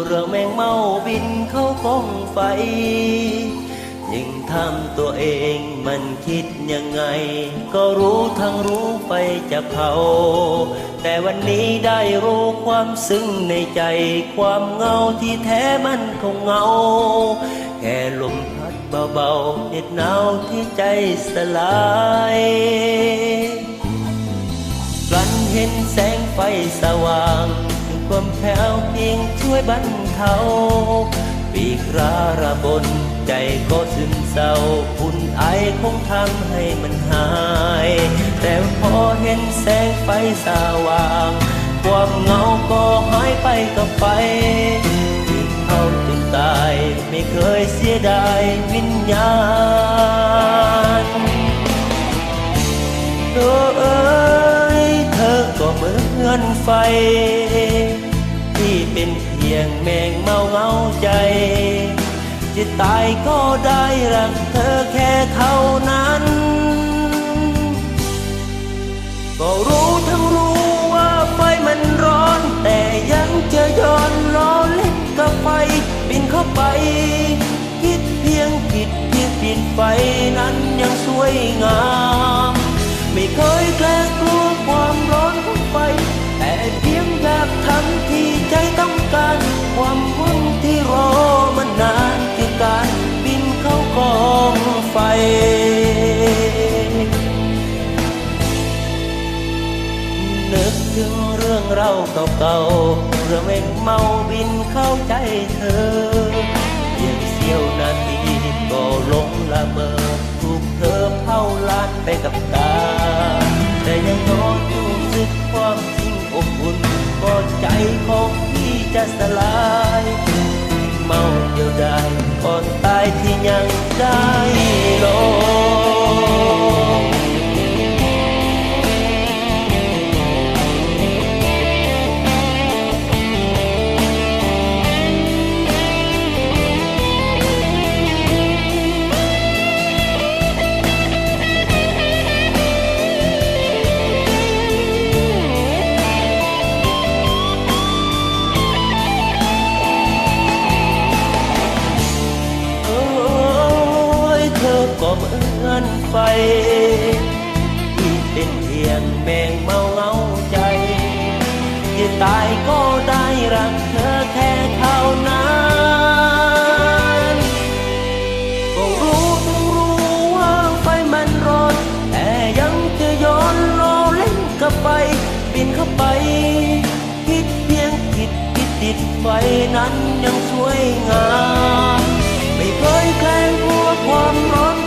เรื่องแมงเมาบินเข้ากองไฟยิ่งทำตัวเองมันคิดยังไงก็รู้ทั้งรู้ไปจะเผาแต่วันนี้ได้รู้ความซึ้งในใจความเงาที่แท้มันคงเงาแค่ลมพัดเบาๆเหน็บหนาวที่ใจสลายพลันเห็นแสงไฟสว่างถึงความแผ่วเพียงช่วยบรรเทาปีกราระบนใจก็ซึมเศร้าอุ่นไอคงทำให้มันหายแต่พอเห็นแสงไฟสว่างความเหงาก็หายไปกับไฟที่เขาจนตายไม่เคยเสียดายวิญญาณเอ้ยเธอก็เหมือนไฟที่เป็นเพียงแมงเมาเงาใจจะตายก็ได้รักเธอแค่เท่านั้นก็รู้ทั้งรู้ว่าไฟมันร้อนแต่ยังจะย้อนล้อเล่นกับไฟบินเข้าไปคิดเพียงปิดไฟนั้นยังสวยงามไม่เคยแกล้งกลัวความร้อนของไฟแต่เพียงอยากทำที่ใจต้องการความหวังที่รอมานานคือการบินเข้ากองไฟนึกถึงเรื่องเราเก่าๆเรื่องแมงเมาบินเข้าใจเธอเพียงเสี้ยวนาทีก็หลงละเมอถูกเธอเผาลานไปกับตาแต่ยังนอนรู้สึกความจริงอบอุ่นก็ใจของพี่จะสลายเมาเดียวดายก่อนตายที่ยังได้ลงก็เหมือนไฟที่เป็นเพียงแมงเมาเงาใจที่ตายก็ได้รักเธอแค่เท่านั้นก็รู้ทั้งรู้ว่าไฟมันร้อนแต่ยังจะย้อนล้อเล่นกับไฟบินเข้าไปคิดเพียงติดไฟนั้นยังสวยงามไม่เคยแกล้งกลัวความร้อน